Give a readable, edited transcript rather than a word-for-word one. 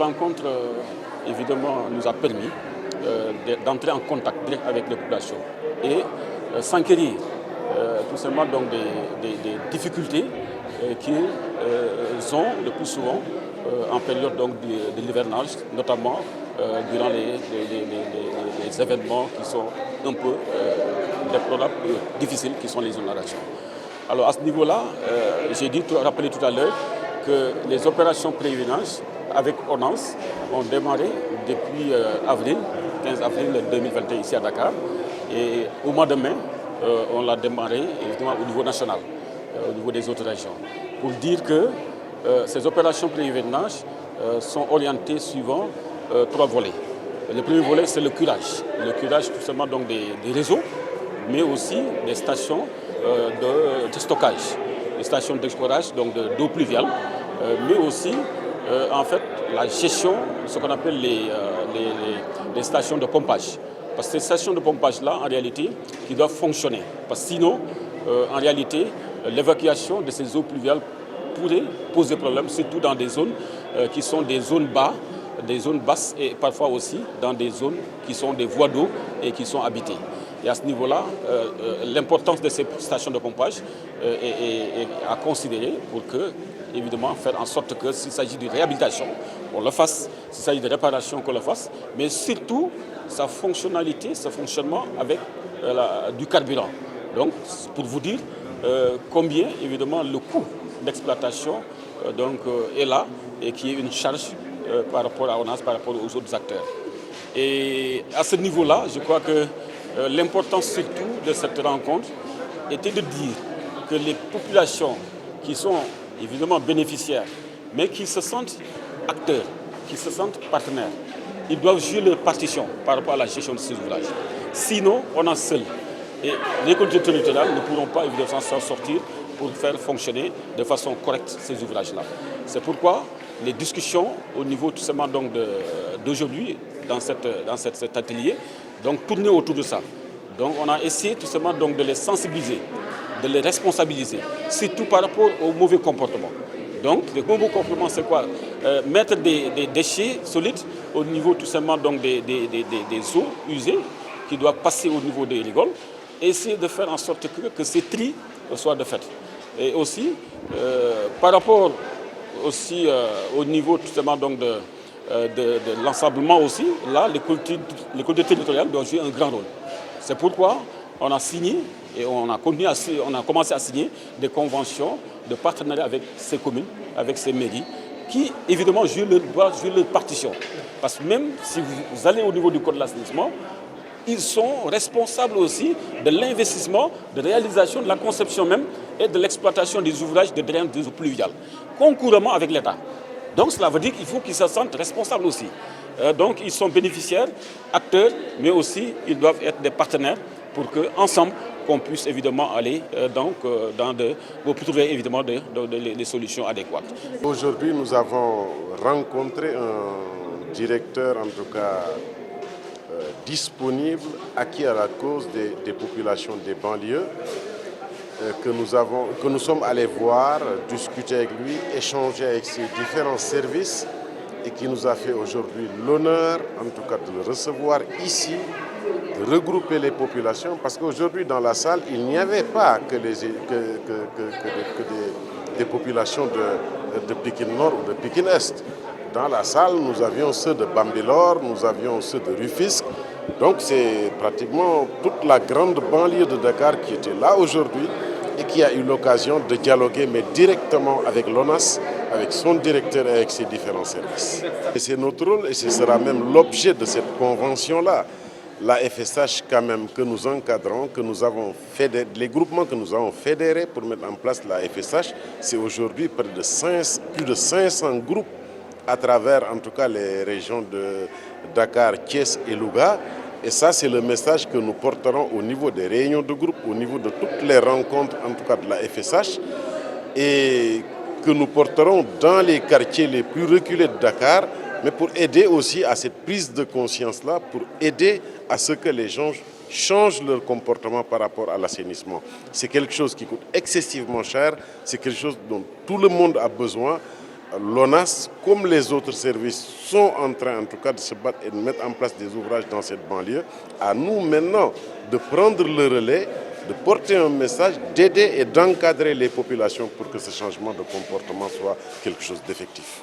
rencontre, évidemment, nous a permis d'entrer en contact direct avec les populations et s'enquérir tout simplement donc, des difficultés qu'ils ont le plus souvent en période donc, de l'hivernage, notamment durant les événements qui sont un peu déplorables, difficiles, qui sont les inondations. Alors à ce niveau-là, j'ai rappelé tout à l'heure que les opérations prévenantes avec ONAS ont démarré depuis avril, 15 avril 2021 ici à Dakar. Et au mois de mai, on l'a démarré évidemment au niveau national, au niveau des autres régions. Pour dire que ces opérations prévenantes sont orientées suivant trois volets. Le premier volet, c'est le curage. Le curage tout simplement donc, des réseaux, mais aussi des stations de stockage, des stations d'exploration donc d'eau pluviale, mais aussi en fait la gestion de ce qu'on appelle les stations de pompage. Parce que ces stations de pompage-là, en réalité, qui doivent fonctionner. Parce que sinon, en réalité, l'évacuation de ces eaux pluviales pourrait poser problème, surtout dans des zones qui sont des zones basses et parfois aussi dans des zones qui sont des voies d'eau et qui sont habitées. Et à ce niveau-là, l'importance de ces stations de pompage est à considérer pour que, évidemment, faire en sorte que s'il s'agit de réhabilitation, on le fasse, s'il s'agit de réparation, qu'on le fasse, mais surtout sa fonctionnalité, ce fonctionnement avec du carburant. Donc, pour vous dire combien, évidemment, le coût d'exploitation est là et qui est une charge par rapport à ONAS, par rapport aux autres acteurs. Et à ce niveau-là, je crois que l'importance surtout de cette rencontre était de dire que les populations qui sont évidemment bénéficiaires, mais qui se sentent acteurs, qui se sentent partenaires, ils doivent jouer leur partition par rapport à la gestion de ces ouvrages. Sinon, on a seul. Et les collectivités territoriales ne pourront pas évidemment s'en sortir pour faire fonctionner de façon correcte ces ouvrages-là. C'est pourquoi les discussions au niveau tout simplement d'aujourd'hui, dans cet atelier, donc tourner autour de ça. Donc on a essayé tout simplement donc, de les sensibiliser, de les responsabiliser, surtout par rapport au mauvais comportement. Donc le mauvais comportement c'est quoi? Mettre des déchets solides au niveau tout simplement donc, des eaux usées qui doivent passer au niveau des rigoles, et essayer de faire en sorte que ces tri soient de fait. Et aussi, par rapport aussi au niveau tout simplement donc, de l'ensemblement aussi, là, les collectivités territoriales doivent jouer un grand rôle. C'est pourquoi on a signé et on a commencé à signer des conventions de partenariat avec ces communes, avec ces mairies, qui évidemment doivent jouer leur partition. Parce que même si vous allez au niveau du code de l'assainissement, ils sont responsables aussi de l'investissement, de réalisation, de la conception même et de l'exploitation des ouvrages de drainage des eaux pluviales, concurremment avec l'État. Donc cela veut dire qu'il faut qu'ils se sentent responsables aussi. Donc ils sont bénéficiaires, acteurs, mais aussi ils doivent être des partenaires pour qu'ensemble, qu'on puisse évidemment aller pour trouver évidemment des solutions adéquates. Aujourd'hui, nous avons rencontré un directeur, en tout cas disponible, acquis à la cause des populations des banlieues, que nous sommes allés voir, discuter avec lui, échanger avec ses différents services et qui nous a fait aujourd'hui l'honneur, en tout cas, de le recevoir ici, de regrouper les populations, parce qu'aujourd'hui dans la salle, il n'y avait pas que des populations de Pikine Nord ou de Pikine Est. Dans la salle, nous avions ceux de Bambilor, nous avions ceux de Rufisque. Donc c'est pratiquement toute la grande banlieue de Dakar qui était là aujourd'hui et qui a eu l'occasion de dialoguer, mais directement avec l'ONAS, avec son directeur et avec ses différents services. Et c'est notre rôle et ce sera même l'objet de cette convention-là. La FSH quand même que nous encadrons, que nous avons les groupements que nous avons fédérés pour mettre en place la FSH, c'est aujourd'hui plus de 500 groupes à travers en tout cas les régions de Dakar, Thiès et Louga. Et ça, c'est le message que nous porterons au niveau des réunions de groupe, au niveau de toutes les rencontres, en tout cas de la FSH, et que nous porterons dans les quartiers les plus reculés de Dakar, mais pour aider aussi à cette prise de conscience-là, pour aider à ce que les gens changent leur comportement par rapport à l'assainissement. C'est quelque chose qui coûte excessivement cher, c'est quelque chose dont tout le monde a besoin. l'ONAS, comme les autres services, sont en train en tout cas de se battre et de mettre en place des ouvrages dans cette banlieue. À nous maintenant de prendre le relais, de porter un message, d'aider et d'encadrer les populations pour que ce changement de comportement soit quelque chose d'effectif.